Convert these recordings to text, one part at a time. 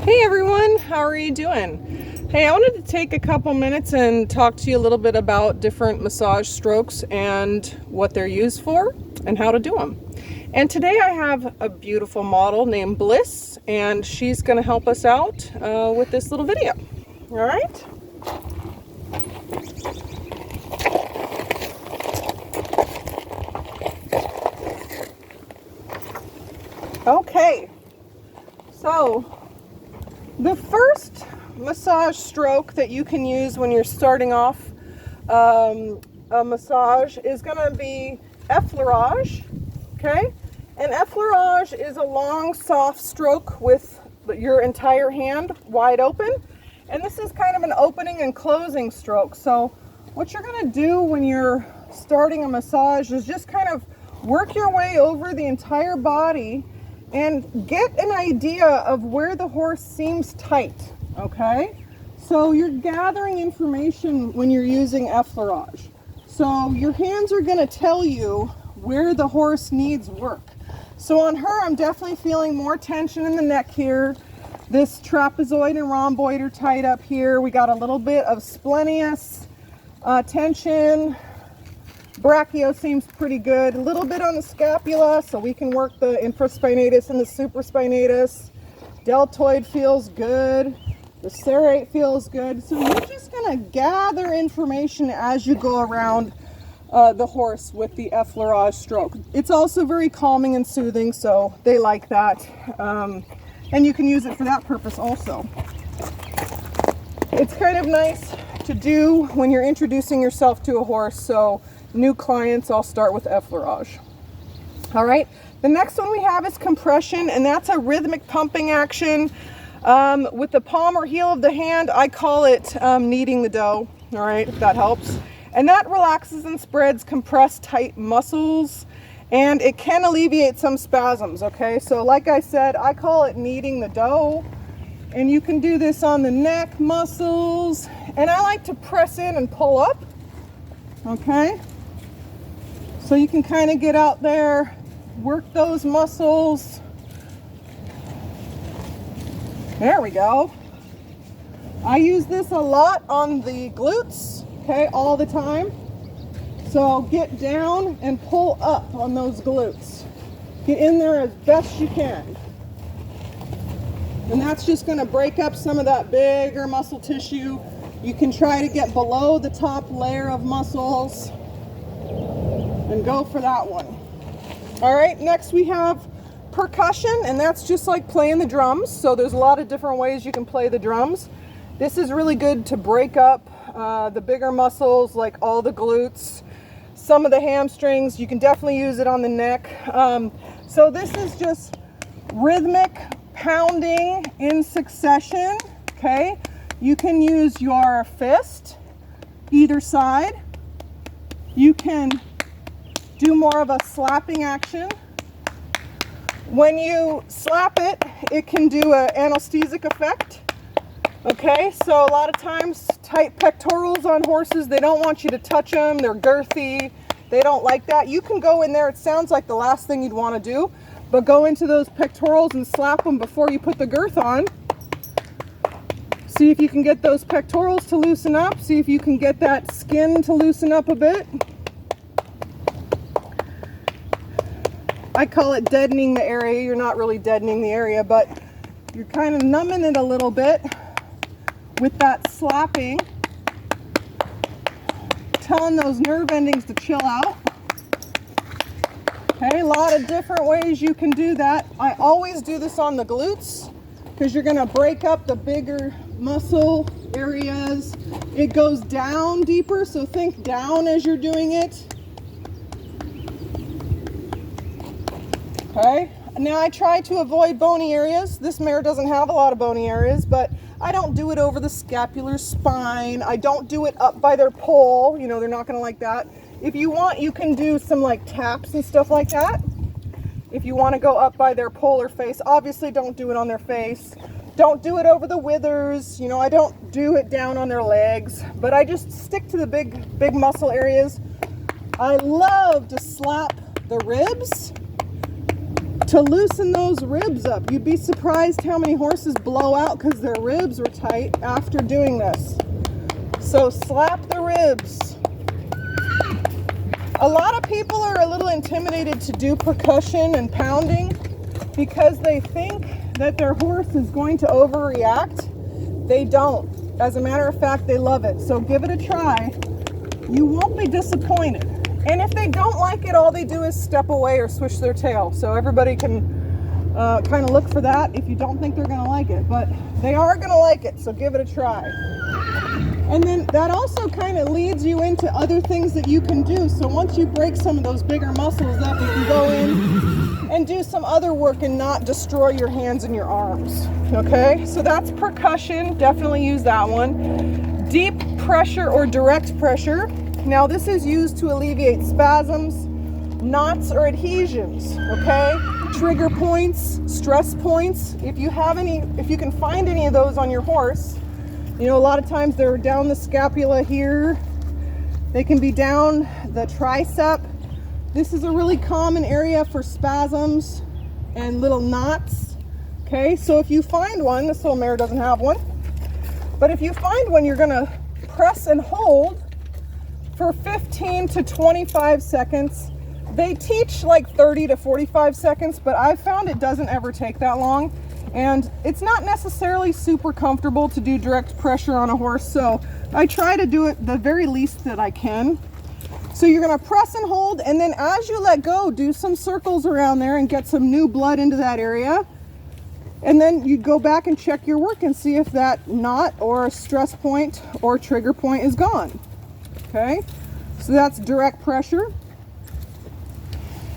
Hey everyone, how are you doing? Hey, I wanted to take a couple minutes and talk to you a little bit about different massage strokes and what they're used for and how to do them. And today I have a beautiful model named Bliss, and she's going to help us out with this little video. All right? Okay, so the first massage stroke that you can use when you're starting off a massage is going to be Effleurage, okay? And Effleurage is a long, soft stroke with your entire hand wide open. And this is kind of an opening and closing stroke. So what you're going to do when you're starting a massage is just kind of work your way over the entire body and get an idea of where the horse seems tight, okay? So you're gathering information when you're using Effleurage. So your hands are gonna tell you where the horse needs work. So on her, I'm definitely feeling more tension in the neck here. This trapezoid and rhomboid are tight up here. We got a little bit of splenius tension. Brachio seems pretty good. A little bit on the scapula, so we can work the infraspinatus and the supraspinatus. Deltoid feels good. The serrate feels good. So you're just going to gather information as you go around the horse with the Effleurage stroke. It's also very calming and soothing, so they like that. And you can use it for that purpose also. It's kind of nice to do when you're introducing yourself to a horse, so new clients, I'll start with Effleurage. All right, the next one we have is compression, and that's a rhythmic pumping action with the palm or heel of the hand. I call it kneading the dough, all right, if that helps. And that relaxes and spreads compressed tight muscles, and it can alleviate some spasms, okay? So like I said, I call it kneading the dough, and you can do this on the neck muscles, and I like to press in and pull up, okay? So you can kind of get out there, work those muscles. There we go. I use this a lot on the glutes, okay, all the time. So get down and pull up on those glutes. Get in there as best you can. And that's just going to break up some of that bigger muscle tissue. You can try to get below the top layer of muscles and go for that one. All right, next we have percussion, and that's just like playing the drums. So there's a lot of different ways you can play the drums. This is really good to break up the bigger muscles, like all the glutes, some of the hamstrings. You can definitely use it on the neck. So this is just rhythmic pounding in succession, okay? You can use your fist either side. You can do more of a slapping action. When you slap it, it can do an anesthetic effect. Okay, so a lot of times tight pectorals on horses, they don't want you to touch them. They're girthy. They don't like that. You can go in there. It sounds like the last thing you'd want to do, but go into those pectorals and slap them before you put the girth on. See if you can get those pectorals to loosen up. See if you can get that skin to loosen up a bit. I call it deadening the area. You're not really deadening the area, but you're kind of numbing it a little bit with that slapping, telling those nerve endings to chill out. Okay, a lot of different ways you can do that. I always do this on the glutes because you're going to break up the bigger muscle areas. It goes down deeper, so think down as you're doing it. Okay, now I try to avoid bony areas. This mare doesn't have a lot of bony areas, but I don't do it over the scapular spine. I don't do it up by their pole. You know, they're not going to like that. If you want, you can do some like taps and stuff like that. If you want to go up by their pole or face, obviously don't do it on their face. Don't do it over the withers. You know, I don't do it down on their legs, but I just stick to the big muscle areas. I love to slap the ribs to loosen those ribs up. You'd be surprised how many horses blow out because their ribs were tight after doing this. So slap the ribs. A lot of people are a little intimidated to do percussion and pounding because they think that their horse is going to overreact. They don't. As a matter of fact, they love it. So give it a try. You won't be disappointed. And if they don't like it, all they do is step away or switch their tail. So everybody can kind of look for that if you don't think they're going to like it. But they are going to like it, so give it a try. And then that also kind of leads you into other things that you can do. So once you break some of those bigger muscles up, you can go in and do some other work and not destroy your hands and your arms. Okay, so that's percussion. Definitely use that one. Deep pressure or direct pressure. Now this is used to alleviate spasms, knots, or adhesions. Okay, trigger points, stress points. If you can find any of those on your horse, you know, a lot of times they're down the scapula here. They can be down the tricep. This is a really common area for spasms and little knots. Okay, so if you find one, this little mare doesn't have one, but if you find one, you're gonna press and hold for 15 to 25 seconds. They teach like 30 to 45 seconds, but I've found it doesn't ever take that long. And it's not necessarily super comfortable to do direct pressure on a horse, so I try to do it the very least that I can. So you're gonna press and hold, and then as you let go, do some circles around there and get some new blood into that area. And then you go back and check your work and see if that knot or stress point or trigger point is gone. Okay, so that's direct pressure.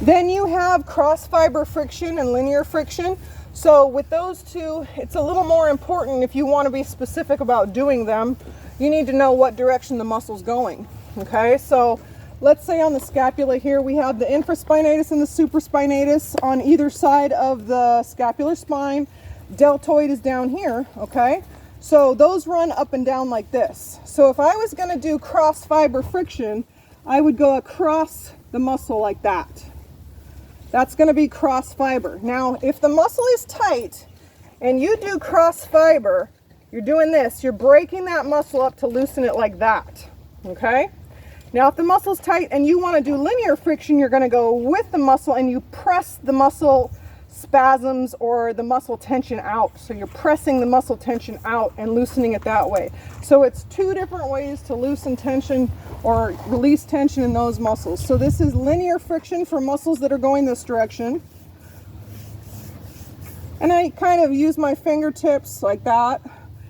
Then you have cross fiber friction and linear friction. So with those two, it's a little more important. If you want to be specific about doing them, you need to know what direction the muscle's going. Okay, so let's say on the scapula here, we have the infraspinatus and the supraspinatus on either side of the scapular spine. Deltoid is down here, okay? So those run up and down like this. So if I was going to do cross fiber friction, I would go across the muscle like that. That's going to be cross fiber. Now, if the muscle is tight and you do cross fiber, you're doing this. You're breaking that muscle up to loosen it like that, okay? Now, if the muscle's tight and you want to do linear friction, you're going to go with the muscle and you press the muscle spasms or the muscle tension out. So you're pressing the muscle tension out and loosening it that way. So it's two different ways to loosen tension or release tension in those muscles. So this is linear friction for muscles that are going this direction. And I kind of use my fingertips like that.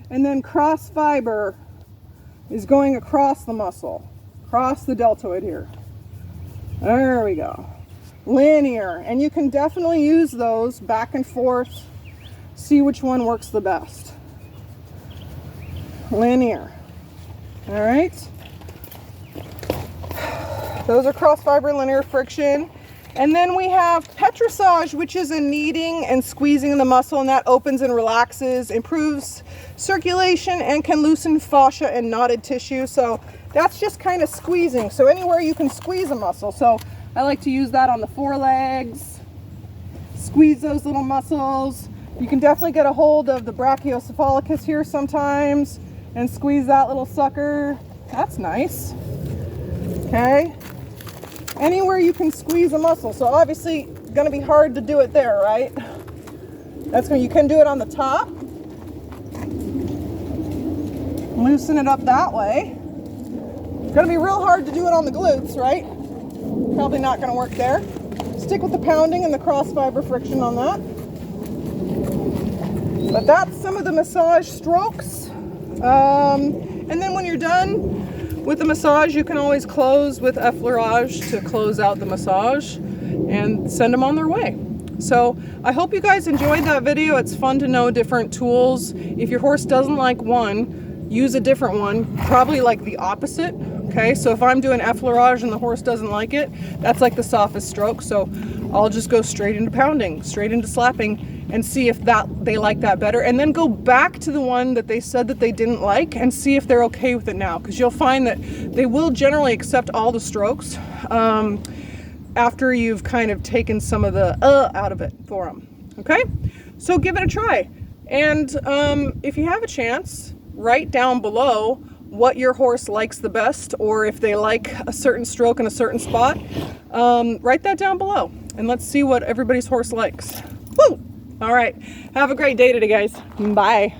And then cross fiber is going across the muscle, across the deltoid here. There we go. Linear, and you can definitely use those back and forth, see which one works the best. Linear. All right, those are cross fiber linear friction. And then we have Petrissage, which is a kneading and squeezing the muscle, and that opens and relaxes, improves circulation, and can loosen fascia and knotted tissue. So that's just kind of squeezing, so anywhere you can squeeze a muscle. So I like to use that on the forelegs, squeeze those little muscles. You can definitely get a hold of the brachiocephalicus here sometimes and squeeze that little sucker. That's nice. Okay. Anywhere you can squeeze a muscle. So obviously going to be hard to do it there, right? That's when you can do it on the top. Loosen it up that way. It's going to be real hard to do it on the glutes, right? Probably not going to work there. Stick with the pounding and the cross fiber friction on that. But that's some of the massage strokes. And then when you're done with the massage, you can always close with Effleurage to close out the massage and send them on their way. So I hope you guys enjoyed that video. It's fun to know different tools. If your horse doesn't like one, use a different one, probably like the opposite. Okay, so if I'm doing Effleurage and the horse doesn't like it, that's like the softest stroke. So I'll just go straight into pounding, straight into slapping, and see if they like that better. And then go back to the one that they said that they didn't like and see if they're okay with it now. Because you'll find that they will generally accept all the strokes. after you've kind of taken some of the out of it for them. Okay, so give it a try. And if you have a chance, write down below what your horse likes the best, or if they like a certain stroke in a certain spot. Write that down below and let's see what everybody's horse likes. Woo! All right, have a great day today, guys. Bye.